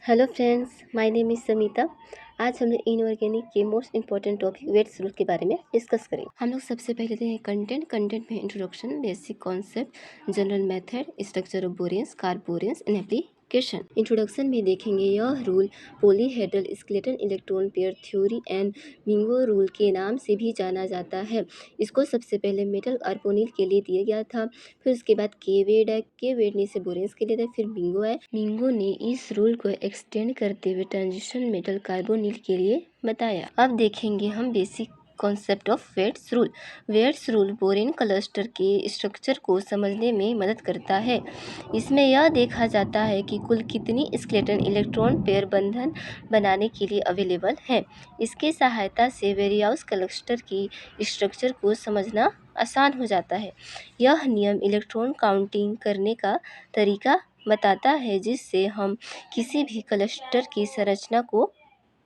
Hello friends, my name is Samita. आज हम लोग इनऑर्गेनिक के most important topic Wade's rule के बारे में डिस्कस करेंगे। हम लोग सबसे पहले लेते हैं कंटेंट में introduction, basic concept, general method, structure of boranes, carboranes and application. Introduction में देखेंगे यह rule polyhedral skeleton electron pair theory and Mingo rule के नाम से भी जाना जाता है। इसको सबसे पहले मेटल कार्बोनिल के लिए दिया गया था, फिर उसके बाद केवेड ने इसे बोरेंस के लिए दिया, फिर मिंगो ने इस रूल को एक्सटेंड करते हुए ट्रांजिशन मेटल कार्बोनिल के लिए बताया। अब देखेंगे हम basic concept of Wade's rule borane cluster के स्ट्रक्चर को समझने में मदद करता है। इसमें यह देखा जाता है कि कुल कितनी स्केलेटन इलेक्ट्रॉन पेयर बंधन बनाने के लिए अवेलेबल है। इसकी सहायता से वेरियस क्लस्टर की स्ट्रक्चर को समझना आसान हो जाता है। यह नियम इलेक्ट्रॉन काउंटिंग करने का तरीका बताता है, जिससे हम किसी भी क्लस्टर की संरचना को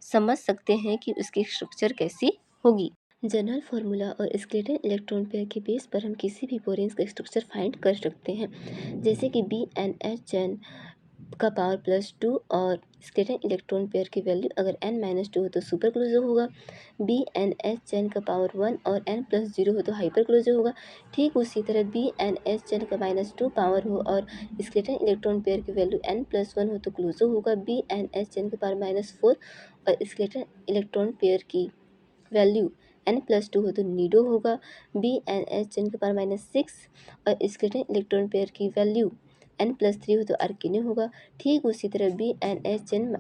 समझ सकते हैं कि उसकी स्ट्रक्चर कैसी होगी। जनरल फार्मूला और स्केलेटन इलेक्ट्रॉन पेयर के बेस पर हम किसी भी बोरेंस का स्ट्रक्चर फाइंड कर सकते हैं, जैसे कि BnH10 का पावर +2 और स्केलेटन इलेक्ट्रॉन पेयर की वैल्यू अगर n-2 हो तो सुपर क्लोजर होगा, BnH10 का पावर 1 और n+0 हो तो हाइपर क्लोजर होगा। ठीक उसी तरह BnH10 का -2 पावर हो और स्केलेटन इलेक्ट्रॉन पेयर की वैल्यू n+1 हो तो क्लोजर होगा, BnH10 का पावर -4 और स्केलेटन इलेक्ट्रॉन पेयर की वैल्यू n+2 हो तो नीडो होगा, BnH10 का पावर -6 और स्केलेटन इलेक्ट्रॉन पेयर की वैल्यू n+3 हो तो अर्किनो होगा। ठीक उसी तरह BnH10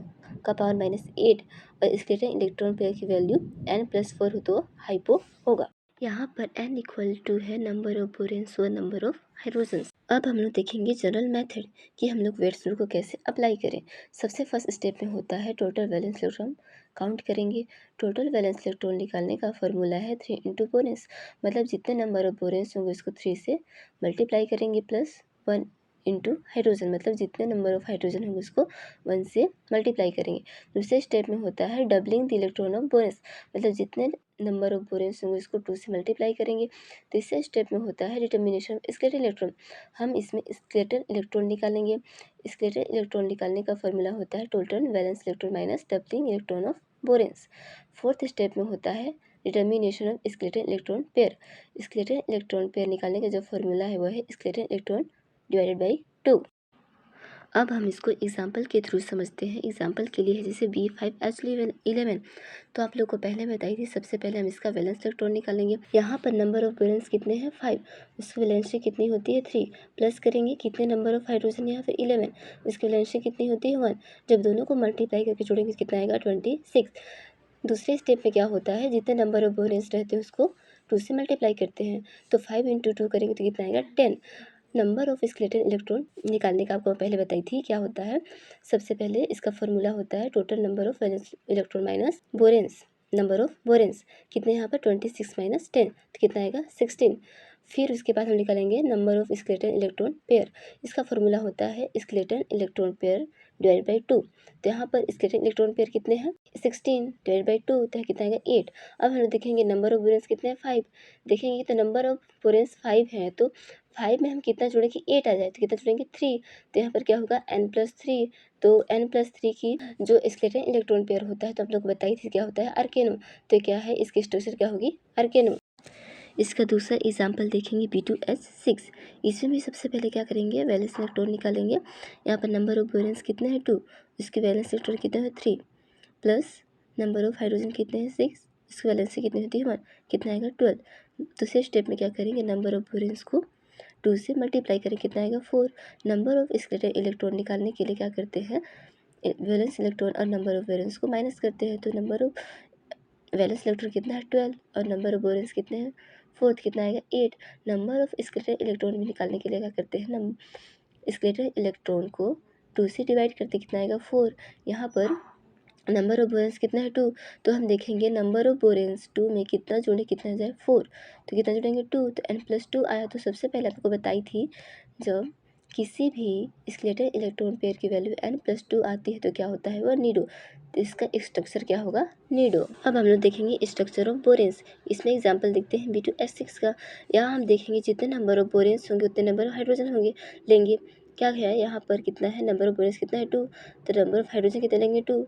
का पावर -8 और स्केलेटन इलेक्ट्रॉन पेयर की वैल्यू n+4 हो तो हाइपो होगा। यहाँ पर n इक्वल टू है नंबर ऑफ बोरेन्स और नंबर ऑफ हाइड्रोजन्स। अब हम लोग देखेंगे जनरल मेथड कि हम लोग वेट्स रूल को कैसे अप्लाई करें। सबसे फर्स्ट स्टेप में होता है टोटल वैलेंस इलेक्ट्रॉन काउंट करेंगे। टोटल वैलेंस इलेक्ट्रॉन निकालने का फॉर्मूला है 3 × बोरेंस, मतलब जितने नंबर ऑफ बोरेंस होंगे उसको 3 से मल्टीप्लाई करेंगे, प्लस 1 इंटू हाइड्रोजन, मतलब जितने नंबर ऑफ हाइड्रोजन होंगे उसको 1 से मल्टीप्लाई करेंगे। दूसरे स्टेप में होता है doubling the electron of boranes, मतलब जितने नंबर ऑफ बोरेंस होंगे उसको 2 से मल्टीप्लाई करेंगे। तीसरे स्टेप में होता है डिटर्मिनेशन ऑफ स्केलेटन इलेक्ट्रॉन, हम इसमें स्केलेटन इलेक्ट्रॉन निकालेंगे। स्केलेटन इलेक्ट्रॉन निकालने का फॉर्मूला होता है total valence electron minus doubling electron of boranes. Fourth step में होता है determination of skeleton electron pair. Skeleton electron pair निकालने का जो फॉर्मूला है वह है स्केलेटन इलेक्ट्रॉन डिवाइडेड बाई 2। अब हम इसको एग्जाम्पल के थ्रू समझते हैं। एग्जाम्पल के लिए है जैसे B5H11, तो आप लोग को पहले बताई थी। सबसे पहले हम इसका वैलेंस इलेक्ट्रॉन निकालेंगे। यहाँ पर नंबर ऑफ वैलेंस कितने हैं 5, उसकी वैलेंसी कितनी होती है 3, प्लस करेंगे कितने नंबर ऑफ हाइड्रोजन यहाँ पर 11, उसकी वैलेंसी कितनी होती है 1, जब दोनों को मल्टीप्लाई करके जोड़ेंगे कितना आएगा 26। दूसरे स्टेप में क्या होता है, जितने नंबर ऑफ वैलेंस रहते हैं उसको 2 से मल्टीप्लाई करते हैं, तो 5 × 2 करेंगे तो कितना आएगा 10। नंबर ऑफ स्केलेटन इलेक्ट्रॉन निकालने का आपको पहले बताई थी क्या होता है। सबसे पहले इसका फॉर्मूला होता है total number of valence electron minus boranes, number of boranes कितने यहाँ पर 26 - 10 तो कितना आएगा 16। फिर उसके बाद हम निकालेंगे number of skeleton electron pair. इसका फॉर्मूला होता है skeleton electron pair divide by 2, तो यहाँ पर स्केलेटन इलेक्ट्रॉन पेयर कितने हैं 16 डिवाइड बाई 2 तो कितना आएगा 8। अब हम देखेंगे नंबर ऑफ बोरेंस कितने हैं 5, देखेंगे तो नंबर ऑफ बोरेंस 5 हैं, तो 5 में हम कितना जोड़ेंगे 8 आ जाए तो कितना जोड़ेंगे 3, तो यहाँ पर क्या होगा n+3, तो n+3 की जो स्केलेटन इलेक्ट्रॉन पेयर होता है तो आप लोग बताइए थी क्या होता है अर्केनो, तो क्या है इसकी स्ट्रक्चर क्या होगी अर्केनो। इसका दूसरा एग्जाम्पल देखेंगे B2H6। इसमें भी सबसे पहले क्या करेंगे वैलेंस इलेक्ट्रॉन निकालेंगे। यहाँ पर नंबर ऑफ बोरेंस कितने हैं 2, इसके वैलेंस इलेक्ट्रॉन कितने हैं 3, प्लस नंबर ऑफ हाइड्रोजन कितने हैं 6, इसकी वैलेंसी कितनी होती है 1, कितना आएगा 12। दूसरे स्टेप में क्या करेंगे नंबर ऑफ बोरेंस को 2 से मल्टीप्लाई करें कितना आएगा 4। नंबर ऑफ स्केलेटन इलेक्ट्रॉन निकालने के लिए क्या करते हैं वैलेंस इलेक्ट्रॉन और नंबर ऑफ वैलेंस को माइनस करते हैं, तो नंबर ऑफ वैलेंस इलेक्ट्रॉन कितना है 12 और नंबर ऑफ बोरेंस कितने हैं 4, कितना आएगा 8। नंबर ऑफ स्केलेटन इलेक्ट्रॉन भी निकालने के लिए क्या करते हैं स्केलेटन इलेक्ट्रॉन को 2 से डिवाइड करते कितना आएगा 4। यहाँ पर नंबर ऑफ बोरेंस कितना है 2, तो हम देखेंगे नंबर ऑफ बोरेंस 2 में कितना जोड़े कितना आ जाए 4, तो कितना जोड़ेंगे 2, तो n+2 आया। तो सबसे पहले आपको बताई थी जब किसी भी स्केलेटन इलेक्ट्रॉन पेयर की वैल्यू n+2 आती है तो क्या होता है वह नीडो, तो इसका स्ट्रक्चर क्या होगा नीडो। अब हम लोग देखेंगे स्ट्रक्चर ऑफ बोरेंस। इसमें एग्जांपल देखते हैं B2H6 का। यहाँ हम देखेंगे जितने नंबर ऑफ बोरेंस होंगे उतने नंबर ऑफ हाइड्रोजन होंगे लेंगे। क्या है यहाँ पर कितना है, नंबर ऑफ बोरेन्स कितना है 2, तो नंबर ऑफ हाइड्रोजन कितने लेंगे 2,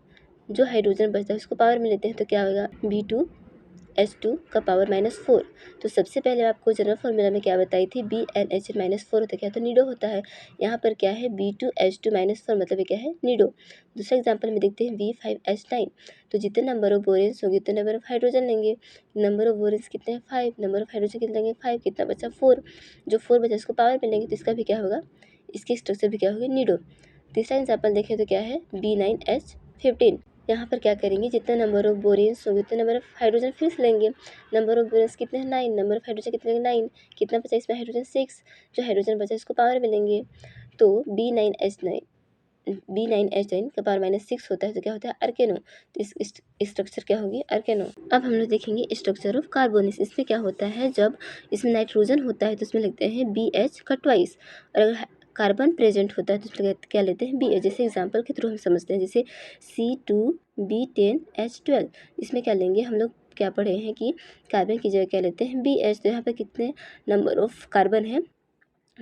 जो हाइड्रोजन बचता है उसको पावर में लेते हैं तो क्या होगा B2H2 का पावर -4। तो सबसे पहले आपको जनरल फॉर्मूला में क्या बताई थी, BnHn -4 होता है क्या, तो निडो होता है। यहाँ पर क्या है B2H2 -4 मतलब ये क्या है निडो। दूसरा एग्जाम्पल में देखते हैं B5H9। तो जितने नंबर ऑफ बोरेन्स होंगे उतने नंबर ऑफ हाइड्रोजन लेंगे। नंबर ऑफ बोरेन्स कितने हैं 5, नंबर ऑफ हाइड्रोजन कितने लेंगे 5, कितना बचा 4, जो 4 बचा उसको पावर में लेंगे तो इसका भी क्या होगा, इसकी स्ट्रक्चर भी क्या होगी निडो। तीसरा एग्जाम्पल देखें तो क्या है B9H15। यहाँ पर क्या करेंगे, जितना नंबर ऑफ बोरेन्स होंगे उतने नंबर ऑफ हाइड्रोजन फिर से लेंगे। नंबर ऑफ बोरेन्स कितने हैं 9, नंबर ऑफ हाइड्रोजन कितने लेंगे 9, कितना बचा इसमें हाइड्रोजन 6, जो हाइड्रोजन बचा इसको पावर में लेंगे। तो B9H9 का पावर -6 होता है तो क्या होता है अर्केनो। तो इस स्ट्रक्चर क्या होगी अर्केनो। अब हम लोग देखेंगे स्ट्रक्चर ऑफ कार्बोनिस। इसमें क्या होता है, जब इसमें नाइट्रोजन होता है तो इसमें लिखते हैं BH का ट्वाइस, और अगर कार्बन प्रेजेंट होता है तो इसमें क्या लेते हैं BH। जैसे एग्जाम्पल के थ्रू हम समझते हैं, जैसे C2B10H12, इसमें क्या लेंगे हम लोग, क्या पढ़े हैं कि कार्बन की जगह क्या लेते हैं BH। तो यहाँ पे कितने नंबर ऑफ कार्बन है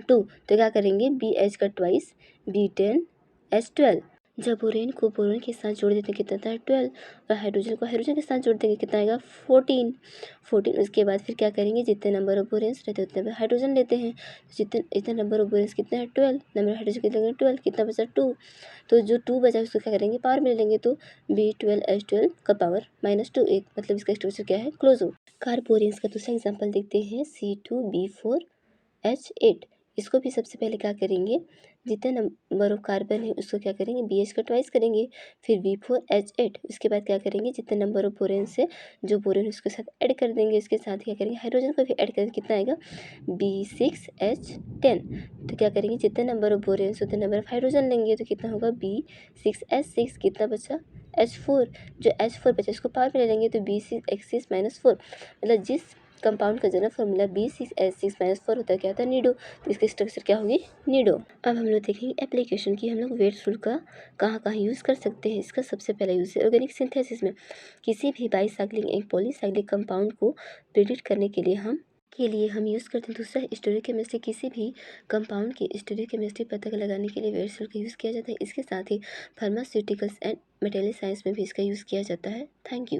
2, तो क्या करेंगे BH का ट्वाइस B10H12। जब बोरेन को बोरोन के साथ जोड़ देते हैं कितना आता है 12, और हाइड्रोजन को हाइड्रोजन के साथ जोड़ देंगे कितना आएगा 14। उसके बाद फिर क्या करेंगे, जितने नंबर ऑफ बोरेन्स रहते हैं उतने हाइड्रोजन लेते हैं। जितने इतने नंबर ऑफ बोरेन्स कितने हैं 12, नंबर ऑफ हाइड्रोजन कितने 12, कितना बचा 2, तो जो 2 बचा उसको क्या करेंगे पावर में ले लेंगे। तो B12H12 का पावर -2, एक मतलब इसका स्ट्रक्चर क्या है क्लोजो। कार्बोरेन्स का दूसरा एग्जाम्पल देखते हैं C2B4H8। इसको भी सबसे पहले क्या करेंगे, जितने नंबर ऑफ कार्बन है उसको क्या करेंगे BH का ट्वाइस करेंगे, फिर B4H8। उसके बाद क्या करेंगे, जितने नंबर ऑफ बोरेन्स है जो बोरेन उसके साथ ऐड कर देंगे, इसके साथ क्या करेंगे हाइड्रोजन को भी ऐड करेंगे, कितना आएगा B6H10। तो क्या करेंगे, जितने नंबर ऑफ बोरेन्स उतने नंबर ऑफ हाइड्रोजन लेंगे तो कितना होगा B6H6, कितना बचा H4, जो H4 बचा इसको पावर में ले लेंगे तो B6H6 -4, मतलब जिस कंपाउंड का जनरल फॉर्मूला B6H6 -4 होता है क्या होता है निडो। तो इसकी स्ट्रक्चर क्या होगी निडो। अब हम लोग देखेंगे एप्लीकेशन की, हम लोग वेट्स रूल का कहाँ कहाँ यूज़ कर सकते हैं। इसका सबसे पहला यूज़ है ऑर्गेनिक सिंथेसिस में। किसी भी बाईसाइक्लिक एक पॉलीसाइक्लिक कंपाउंड को प्रेडिक्ट करने के लिए हम यूज़ करते हैं। दूसरा स्टोरियोकेमिस्ट्री, किसी भी कंपाउंड की स्टोरियोकेमिस्ट्री पता लगाने के लिए वेट्स रूल का यूज़ किया जाता है। इसके साथ ही फार्मास्यूटिकल्स एंड मटेरियल साइंस में भी इसका यूज़ किया जाता है। Thank you.